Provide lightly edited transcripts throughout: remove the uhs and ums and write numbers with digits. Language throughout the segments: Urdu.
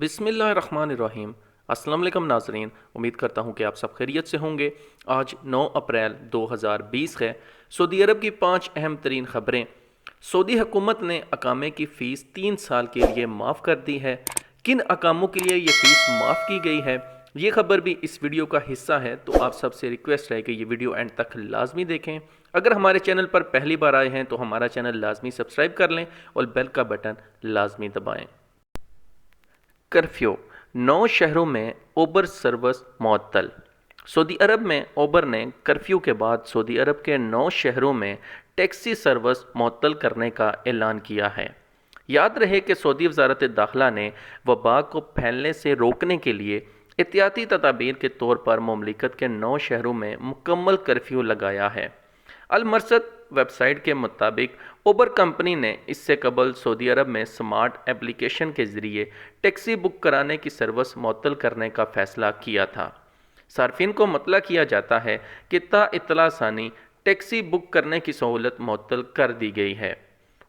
بسم اللہ الرحمن الرحیم۔ السلام علیکم ناظرین، امید کرتا ہوں کہ آپ سب خیریت سے ہوں گے۔ آج 9 اپریل 2020 ہے۔ سعودی عرب کی 5 اہم ترین خبریں۔ سعودی حکومت نے اقامے کی فیس 3 سال کے لیے معاف کر دی ہے۔ کن اقاموں کے لیے یہ فیس معاف کی گئی ہے، یہ خبر بھی اس ویڈیو کا حصہ ہے، تو آپ سب سے ریکویسٹ ہے کہ یہ ویڈیو اینڈ تک لازمی دیکھیں۔ اگر ہمارے چینل پر پہلی بار آئے ہیں تو ہمارا چینل لازمی سبسکرائب کر لیں اور بیل کا بٹن لازمی دبائیں۔ کرفیو، 9 شہروں میں اوبر سروس معطل۔ سعودی عرب میں اوبر نے کرفیو کے بعد سعودی عرب کے 9 شہروں میں ٹیکسی سروس معطل کرنے کا اعلان کیا ہے۔ یاد رہے کہ سعودی وزارت داخلہ نے وبا کو پھیلنے سے روکنے کے لیے احتیاطی تدابیر کے طور پر مملکت کے 9 شہروں میں مکمل کرفیو لگایا ہے۔ المرصد ویب سائٹ کے مطابق اوبر کمپنی نے اس سے قبل سعودی عرب میں سمارٹ ایپلیکیشن کے ذریعے ٹیکسی بک کرانے کی سروس معطل کرنے کا فیصلہ کیا تھا۔ صارفین کو مطلع کیا جاتا ہے کہ تا اطلاع ثانی ٹیکسی بک کرنے کی سہولت معطل کر دی گئی ہے۔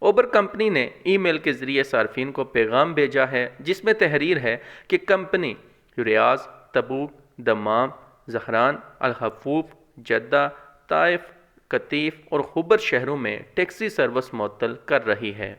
اوبر کمپنی نے ای میل کے ذریعے صارفین کو پیغام بھیجا ہے جس میں تحریر ہے کہ کمپنی ریاض، تبوک، Dammam, Dhahran, الحفوف، Jeddah, Taif, Qatif اور خبر شہروں میں ٹیکسی سروس معطل کر رہی ہے۔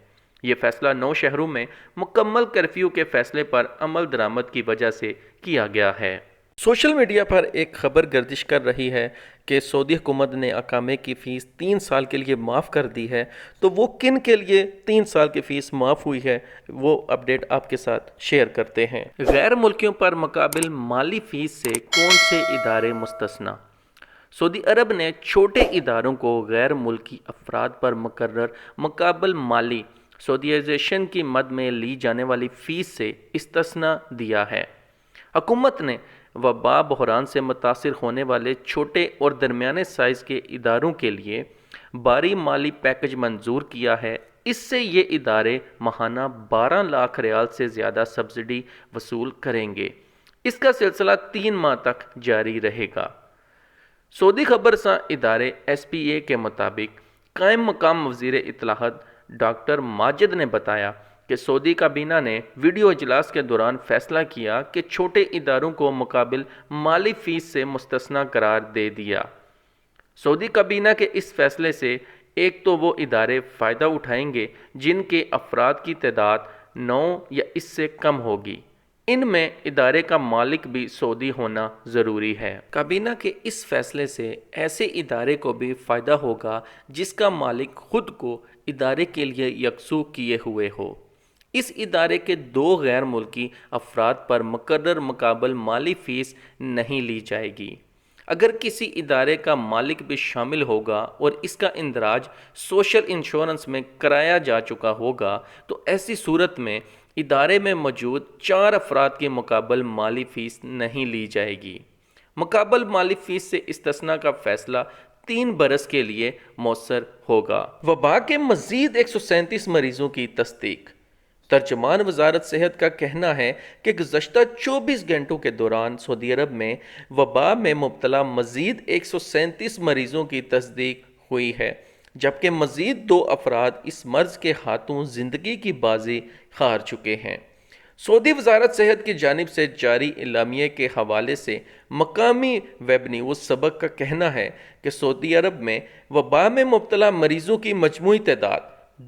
یہ فیصلہ 9 شہروں میں مکمل کرفیو کے فیصلے پر عمل درآمد کی وجہ سے کیا گیا ہے۔ سوشل میڈیا پر ایک خبر گردش کر رہی ہے کہ سعودی حکومت نے اقامے کی فیس 3 سال کے لیے معاف کر دی ہے، تو وہ کن کے لیے 3 سال کی فیس معاف ہوئی ہے، وہ اپڈیٹ آپ کے ساتھ شیئر کرتے ہیں۔ غیر ملکیوں پر مقابل مالی فیس سے کون سے ادارے مستثنی؟ سعودی عرب نے چھوٹے اداروں کو غیر ملکی افراد پر مقرر مقابل مالی سعودیائزیشن کی مد میں لی جانے والی فیس سے استثناء دیا ہے۔ حکومت نے وبا بحران سے متاثر ہونے والے چھوٹے اور درمیانے سائز کے اداروں کے لیے بھاری مالی پیکج منظور کیا ہے۔ اس سے یہ ادارے ماہانہ 12 لاکھ ریال سے زیادہ سبسڈی وصول کریں گے۔ اس کا سلسلہ 3 ماہ تک جاری رہے گا۔ سعودی خبرساں ادارے ایس پی اے کے مطابق قائم مقام وزیر اطلاعات ڈاکٹر ماجد نے بتایا کہ سعودی کابینہ نے ویڈیو اجلاس کے دوران فیصلہ کیا کہ چھوٹے اداروں کو مقابل مالی فیس سے مستثنی قرار دے دیا۔ سعودی کابینہ کے اس فیصلے سے ایک تو وہ ادارے فائدہ اٹھائیں گے جن کے افراد کی تعداد 9 یا اس سے کم ہوگی۔ ان میں ادارے کا مالک بھی سعودی ہونا ضروری ہے۔ کابینہ کے اس فیصلے سے ایسے ادارے کو بھی فائدہ ہوگا جس کا مالک خود کو ادارے کے لیے یکسو کیے ہوئے ہو۔ اس ادارے کے 2 غیر ملکی افراد پر مقرر مقابل مالی فیس نہیں لی جائے گی۔ اگر کسی ادارے کا مالک بھی شامل ہوگا اور اس کا اندراج سوشل انشورنس میں کرایا جا چکا ہوگا تو ایسی صورت میں ادارے میں موجود 4 افراد کے مقابل مالی فیس نہیں لی جائے گی۔ مقابل مالی فیس سے استثناء کا فیصلہ 3 برس کے لیے مؤثر ہوگا۔ وبا کے مزید 137 مریضوں کی تصدیق۔ ترجمان وزارت صحت کا کہنا ہے کہ گزشتہ 24 گھنٹوں کے دوران سعودی عرب میں وبا میں مبتلا مزید 137 مریضوں کی تصدیق ہوئی ہے، جبکہ مزید 2 افراد اس مرض کے ہاتھوں زندگی کی بازی ہار چکے ہیں۔ سعودی وزارت صحت کی جانب سے جاری اعلامیے کے حوالے سے مقامی ویب نیوز سبق کا کہنا ہے کہ سعودی عرب میں وبا میں مبتلا مریضوں کی مجموعی تعداد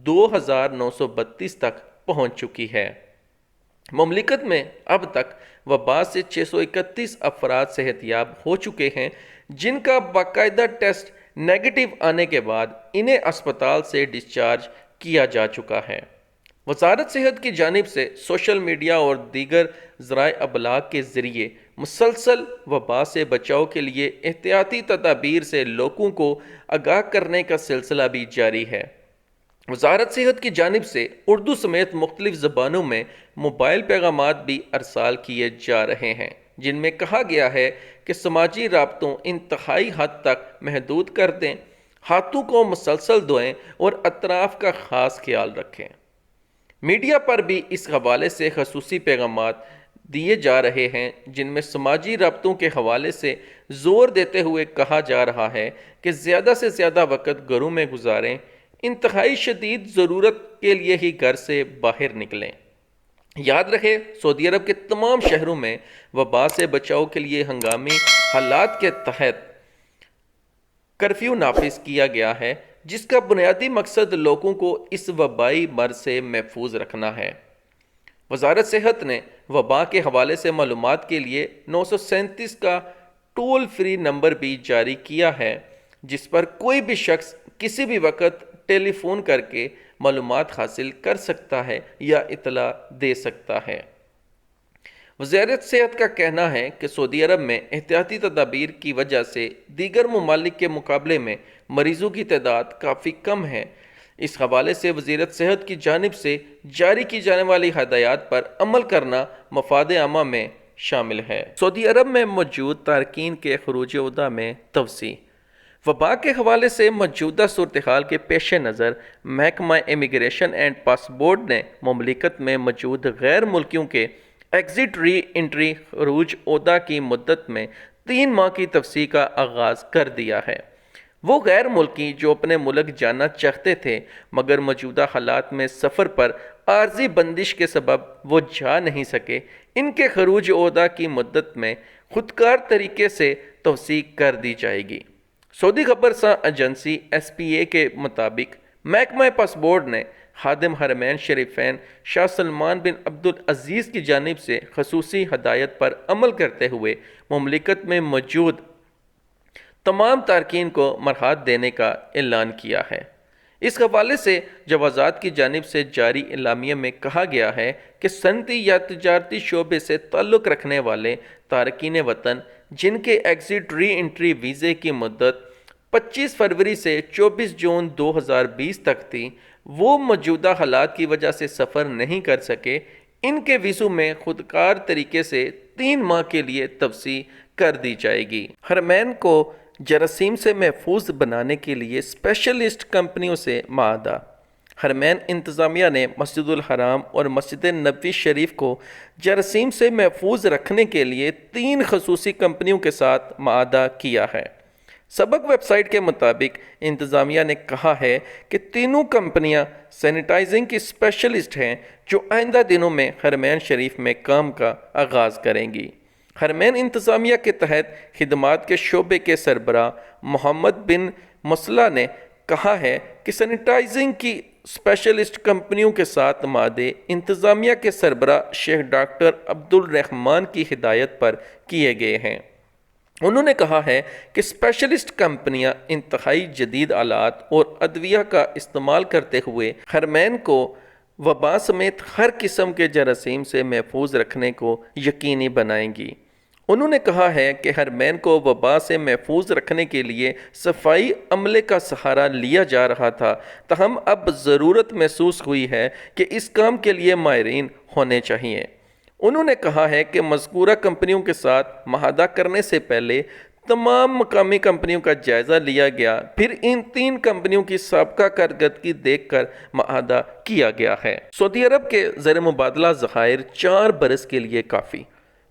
2932 تک پہنچ چکی ہے۔ مملکت میں اب تک وبا سے 631 افراد صحت یاب ہو چکے ہیں، جن کا باقاعدہ ٹیسٹ نیگیٹو آنے کے بعد انہیں اسپتال سے ڈسچارج کیا جا چکا ہے۔ وزارت صحت کی جانب سے سوشل میڈیا اور دیگر ذرائع ابلاغ کے ذریعے مسلسل وبا سے بچاؤ کے لیے احتیاطی تدابیر سے لوگوں کو آگاہ کرنے کا سلسلہ بھی جاری ہے۔ وزارت صحت کی جانب سے اردو سمیت مختلف زبانوں میں موبائل پیغامات بھی ارسال کیے جا رہے ہیں، جن میں کہا گیا ہے کہ سماجی رابطوں انتہائی حد تک محدود کر دیں، ہاتھوں کو مسلسل دھوئیں اور اطراف کا خاص خیال رکھیں۔ میڈیا پر بھی اس حوالے سے خصوصی پیغامات دیے جا رہے ہیں، جن میں سماجی رابطوں کے حوالے سے زور دیتے ہوئے کہا جا رہا ہے کہ زیادہ سے زیادہ وقت گھروں میں گزاریں، انتہائی شدید ضرورت کے لیے ہی گھر سے باہر نکلیں۔ یاد رہے سعودی عرب کے تمام شہروں میں وبا سے بچاؤ کے لیے ہنگامی حالات کے تحت کرفیو نافذ کیا گیا ہے، جس کا بنیادی مقصد لوگوں کو اس وبائی مرض سے محفوظ رکھنا ہے۔ وزارت صحت نے وبا کے حوالے سے معلومات کے لیے 937 کا ٹول فری نمبر بھی جاری کیا ہے، جس پر کوئی بھی شخص کسی بھی وقت ٹیلی فون کر کے معلومات حاصل کر سکتا ہے یا اطلاع دے سکتا ہے۔ وزارت صحت کا کہنا ہے کہ سعودی عرب میں احتیاطی تدابیر کی وجہ سے دیگر ممالک کے مقابلے میں مریضوں کی تعداد کافی کم ہے۔ اس حوالے سے وزارت صحت کی جانب سے جاری کی جانے والی ہدایات پر عمل کرنا مفاد عامہ میں شامل ہے۔ سعودی عرب میں موجود تارکین کے خروج عہدہ میں توسیع۔ وبا کے حوالے سے موجودہ صورتحال کے پیش نظر محکمہ امیگریشن اینڈ پاسپورٹ نے مملکت میں موجود غیر ملکیوں کے ایگزٹ ری انٹری خروج عہدہ کی مدت میں 3 ماہ کی توسیع کا آغاز کر دیا ہے۔ وہ غیر ملکی جو اپنے ملک جانا چاہتے تھے مگر موجودہ حالات میں سفر پر عارضی بندش کے سبب وہ جا نہیں سکے، ان کے خروج عہدہ کی مدت میں خودکار طریقے سے توسیع کر دی جائے گی۔ سعودی خبرساں ایجنسی SPA کے مطابق محکمہ پاسپورٹ نے خادم حرمین شریفین شاہ سلمان بن عبدالعزیز کی جانب سے خصوصی ہدایت پر عمل کرتے ہوئے مملکت میں موجود تمام تارکین کو مرحات دینے کا اعلان کیا ہے۔ اس حوالے سے جوازات کی جانب سے جاری اعلامیہ میں کہا گیا ہے کہ صنعتی یا تجارتی شعبے سے تعلق رکھنے والے تارکین وطن جن کے ایگزٹ ری انٹری ویزے کی مدت 25 فروری سے 24 جون 2020 تک تھی، وہ موجودہ حالات کی وجہ سے سفر نہیں کر سکے، ان کے ویزوں میں خودکار طریقے سے 3 ماہ کے لیے توسیع کر دی جائے گی۔ حرمین کو جراثیم سے محفوظ بنانے کے لیے اسپیشلسٹ کمپنیوں سے معاہدہ۔ حرمین انتظامیہ نے مسجد الحرام اور مسجد نبوی شریف کو جراثیم سے محفوظ رکھنے کے لیے 3 خصوصی کمپنیوں کے ساتھ معاہدہ کیا ہے۔ سبق ویب سائٹ کے مطابق انتظامیہ نے کہا ہے کہ تینوں کمپنیاں سینیٹائزنگ کی اسپیشلسٹ ہیں جو آئندہ دنوں میں حرمین شریف میں کام کا آغاز کریں گی۔ حرمین انتظامیہ کے تحت خدمات کے شعبے کے سربراہ محمد بن مسلح نے کہا ہے کہ سینیٹائزنگ کی اسپیشلسٹ کمپنیوں کے ساتھ معاہدے انتظامیہ کے سربراہ شیخ ڈاکٹر عبد الرحمان کی ہدایت پر کیے گئے ہیں۔ انہوں نے کہا ہے کہ اسپیشلسٹ کمپنیاں انتہائی جدید آلات اور ادویہ کا استعمال کرتے ہوئے حرمین کو وبا سمیت ہر قسم کے جراثیم سے محفوظ رکھنے کو یقینی بنائیں گی۔ انہوں نے کہا ہے کہ حرمین کو وبا سے محفوظ رکھنے کے لیے صفائی عملے کا سہارا لیا جا رہا تھا، تاہم اب ضرورت محسوس ہوئی ہے کہ اس کام کے لیے ماہرین ہونے چاہیے۔ انہوں نے کہا ہے کہ مذکورہ کمپنیوں کے ساتھ معاہدہ کرنے سے پہلے تمام مقامی کمپنیوں کا جائزہ لیا گیا، پھر ان 3 کمپنیوں کی سابقہ کارکردگی دیکھ کر معاہدہ کیا گیا ہے۔ سعودی عرب کے زر مبادلہ ذخائر 4 برس کے لیے کافی۔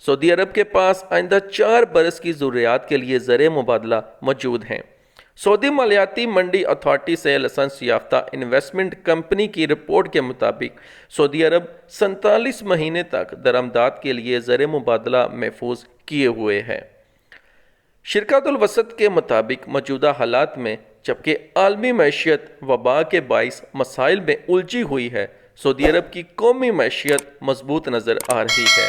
سعودی عرب کے پاس آئندہ 4 برس کی ضروریات کے لیے زر مبادلہ موجود ہیں۔ سعودی مالیاتی منڈی اتھارٹی سے لائسنس یافتہ انویسٹمنٹ کمپنی کی رپورٹ کے مطابق سعودی عرب 47 مہینے تک درآمدات کے لیے زر مبادلہ محفوظ کیے ہوئے ہے۔ شرکت الوسط کے مطابق موجودہ حالات میں جبکہ عالمی معیشت وبا کے باعث مسائل میں الجھی ہوئی ہے، سعودی عرب کی قومی معیشت مضبوط نظر آ رہی ہے۔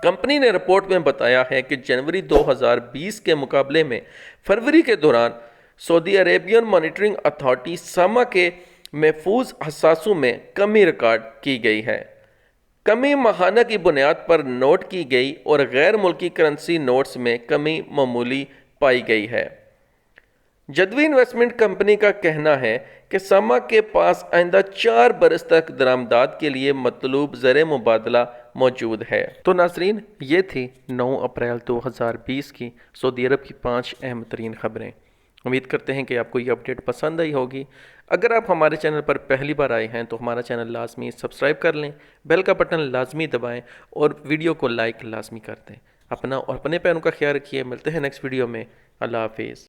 کمپنی نے رپورٹ میں بتایا ہے کہ جنوری 2020 کے مقابلے میں فروری کے دوران سعودی عربین مانیٹرنگ اتھارٹی ساما کے محفوظ اثاثوں میں کمی ریکارڈ کی گئی ہے۔ کمی ماہانہ کی بنیاد پر نوٹ کی گئی اور غیر ملکی کرنسی نوٹس میں کمی معمولی پائی گئی ہے۔ جدوی انویسٹمنٹ کمپنی کا کہنا ہے کہ ساما کے پاس آئندہ 4 برس تک درآمدات کے لیے مطلوب زر مبادلہ موجود ہے۔ تو ناظرین، یہ تھی 9 اپریل 2020 کی سعودی عرب کی 5 اہم ترین خبریں۔ امید کرتے ہیں کہ آپ کو یہ اپڈیٹ پسند آئی ہوگی۔ اگر آپ ہمارے چینل پر پہلی بار آئے ہیں تو ہمارا چینل لازمی سبسکرائب کر لیں، بیل کا بٹن لازمی دبائیں اور ویڈیو کو لائک لازمی کر دیں۔ اپنا اور اپنے پیاروں کا خیال رکھیے۔ ملتے ہیں نیکسٹ ویڈیو میں۔ اللہ حافظ۔